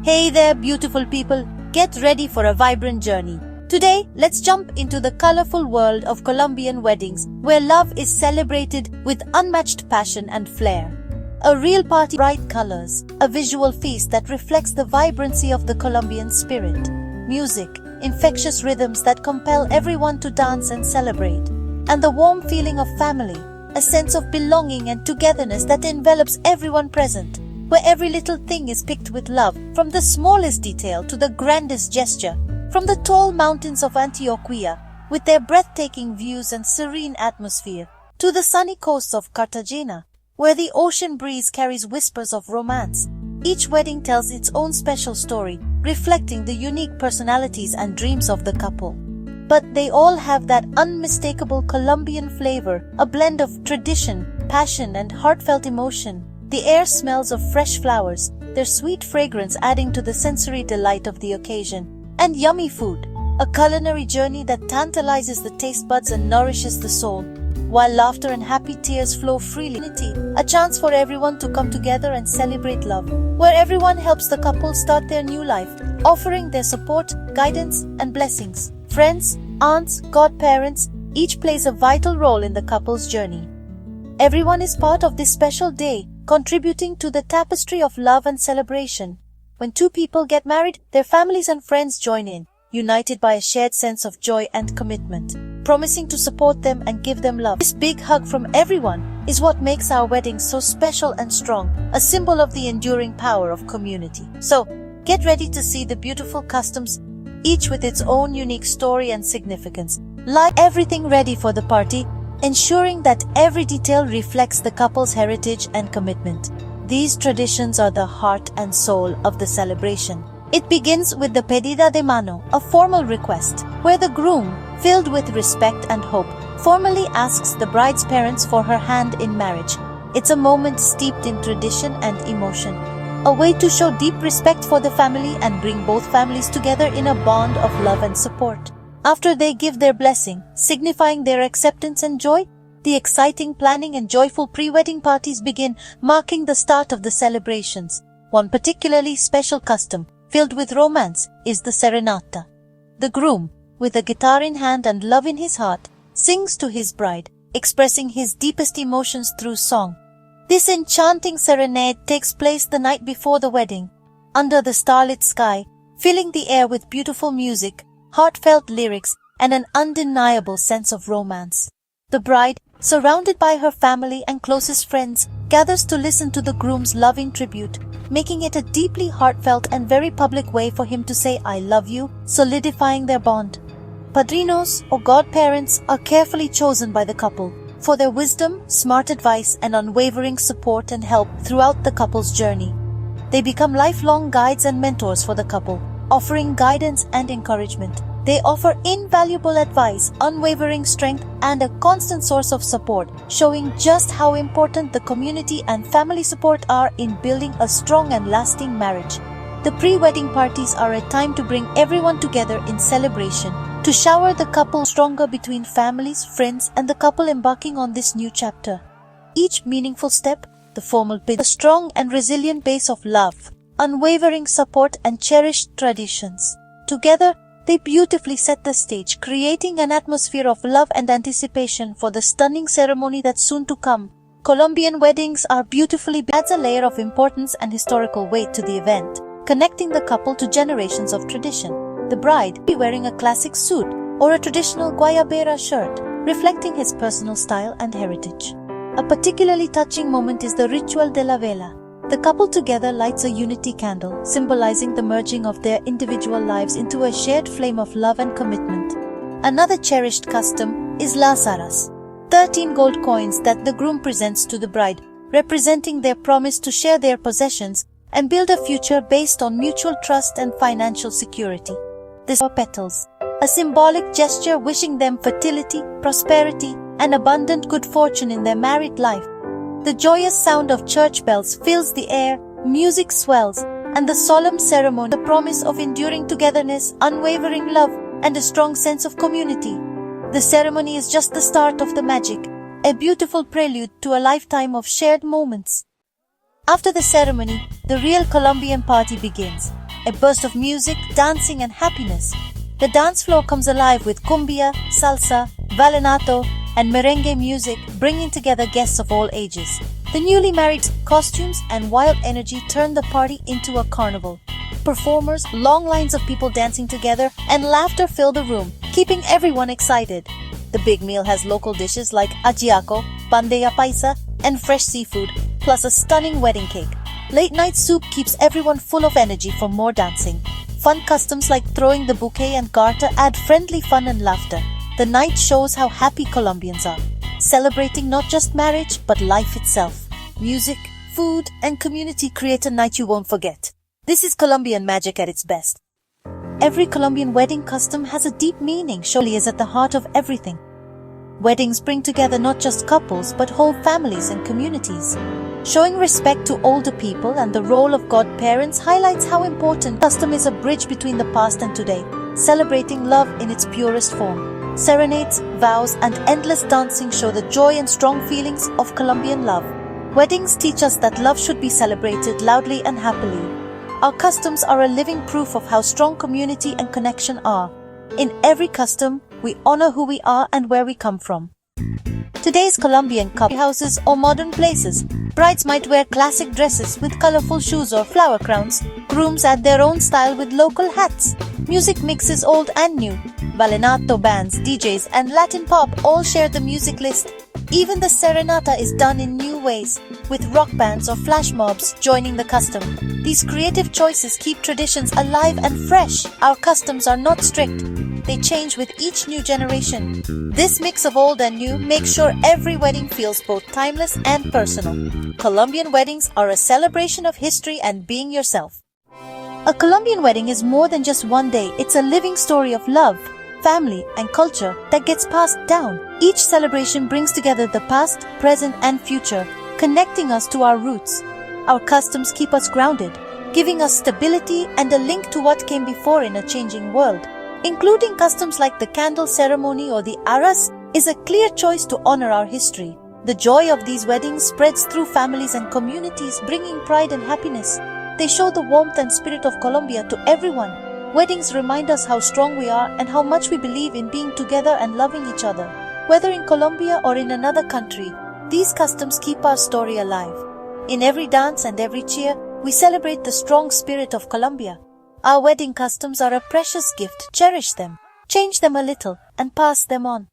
Hey there, beautiful people. Get ready for a vibrant journey. Today, let's jump into the colorful world of Colombian weddings, where love is celebrated with unmatched passion and flair. A real party, bright colors, a visual feast that reflects the vibrancy of the Colombian spirit. Music, infectious rhythms that compel everyone to dance and celebrate. And the warm feeling of family, a sense of belonging and togetherness that envelops everyone present, where every little thing is picked with love, from the smallest detail to the grandest gesture. From the tall mountains of Antioquia, with their breathtaking views and serene atmosphere, to the sunny coasts of Cartagena, where the ocean breeze carries whispers of romance. Each wedding tells its own special story, reflecting the unique personalities and dreams of the couple. But they all have that unmistakable Colombian flavor, a blend of tradition, passion, and heartfelt emotion. The air smells of fresh flowers, their sweet fragrance adding to the sensory delight of the occasion. And yummy food, a culinary journey that tantalizes the taste buds and nourishes the soul, while laughter and happy tears flow freely. A chance for everyone to come together and celebrate love, where everyone helps the couple start their new life, offering their support, guidance, and blessings. Friends, aunts, godparents, each plays a vital role in the couple's journey. Everyone is part of this special day, contributing to the tapestry of love and celebration. When two people get married, their families and friends join in, united by a shared sense of joy and commitment, promising to support them and give them love. This big hug from everyone is what makes our weddings so special and strong, a symbol of the enduring power of community. So, get ready to see the beautiful customs, each with its own unique story and significance. Like everything ready for the party, ensuring that every detail reflects the couple's heritage and commitment. These traditions are the heart and soul of the celebration. It begins with the pedida de mano, a formal request, where the groom, filled with respect and hope, formally asks the bride's parents for her hand in marriage. It's a moment steeped in tradition and emotion, a way to show deep respect for the family and bring both families together in a bond of love and support. After they give their blessing, signifying their acceptance and joy, the exciting planning and joyful pre-wedding parties begin, marking the start of the celebrations. One particularly special custom, filled with romance, is the serenata. The groom, with a guitar in hand and love in his heart, sings to his bride, expressing his deepest emotions through song. This enchanting serenade takes place the night before the wedding, under the starlit sky, filling the air with beautiful music, heartfelt lyrics, and an undeniable sense of romance. The bride, surrounded by her family and closest friends, gathers to listen to the groom's loving tribute, making it a deeply heartfelt and very public way for him to say "I love you," solidifying their bond. Padrinos, or godparents, are carefully chosen by the couple for their wisdom, smart advice, and unwavering support and help throughout the couple's journey. They become lifelong guides and mentors for the couple, offering guidance and encouragement. They offer invaluable advice, unwavering strength, and a constant source of support, showing just how important the community and family support are in building a strong and lasting marriage. The pre-wedding parties are a time to bring everyone together in celebration, to shower the couple stronger between families, friends, and the couple embarking on this new chapter. Each meaningful step, the formal bid, a strong and resilient base of love, unwavering support, and cherished traditions. Together, they beautifully set the stage, creating an atmosphere of love and anticipation for the stunning ceremony that's soon to come. Colombian weddings are beautifully adds a layer of importance and historical weight to the event, connecting the couple to generations of tradition. The bride will be wearing a classic suit or a traditional guayabera shirt, reflecting his personal style and heritage. A particularly touching moment is the ritual de la vela. The couple together lights a unity candle, symbolizing the merging of their individual lives into a shared flame of love and commitment. Another cherished custom is Las Arras, 13 gold coins that the groom presents to the bride, representing their promise to share their possessions and build a future based on mutual trust and financial security. The petals, a symbolic gesture wishing them fertility, prosperity, and abundant good fortune in their married life. The joyous sound of church bells fills the air, music swells, and the solemn ceremony, the promise of enduring togetherness, unwavering love, and a strong sense of community. The ceremony is just the start of the magic, a beautiful prelude to a lifetime of shared moments. After the ceremony, the real Colombian party begins. a burst of music, dancing and happiness. The dance floor comes alive with cumbia, salsa, vallenato and merengue music, bringing together guests of all ages. The newly married costumes and wild energy turn the party into a carnival. Performers, long lines of people dancing together, and laughter fill the room, keeping everyone excited. The big meal has local dishes like ajiaco, bandeja paisa, and fresh seafood, plus a stunning wedding cake. Late-night soup keeps everyone full of energy for more dancing. Fun customs like throwing the bouquet and garter add friendly fun and laughter. The night shows how happy Colombians are, celebrating not just marriage but life itself. Music, food, and community create a night you won't forget. This is Colombian magic at its best. Every Colombian wedding custom has a deep meaning, surely is at the heart of everything. Weddings bring together not just couples but whole families and communities. Showing respect to older people and the role of godparents highlights how important custom is a bridge between the past and today, celebrating love in its purest form. Serenades, vows, and endless dancing show the joy and strong feelings of Colombian love. Weddings teach us that love should be celebrated loudly and happily. Our customs are a living proof of how strong community and connection are. In every custom, we honor who we are and where we come from. Today's Colombian couple houses or modern places. Brides might wear classic dresses with colorful shoes or flower crowns. Grooms add their own style with local hats. Music mixes old and new. Vallenato bands, DJs, and Latin pop all share the music list. Even the serenata is done in new ways, with rock bands or flash mobs joining the custom. These creative choices keep traditions alive and fresh. Our customs are not strict. They change with each new generation. This mix of old and new makes sure every wedding feels both timeless and personal. Colombian weddings are a celebration of history and being yourself. A Colombian wedding is more than just one day. It's a living story of love, family, and culture that gets passed down. Each celebration brings together the past, present, and future, connecting us to our roots. Our customs keep us grounded, giving us stability and a link to what came before in a changing world. Including customs like the candle ceremony or the arras is a clear choice to honor our history. The joy of these weddings spreads through families and communities, bringing pride and happiness. They show the warmth and spirit of Colombia to everyone. Weddings remind us how strong we are and how much we believe in being together and loving each other. Whether in Colombia or in another country, these customs keep our story alive. In every dance and every cheer, we celebrate the strong spirit of Colombia. Our wedding customs are a precious gift. Cherish them, change them a little, and pass them on.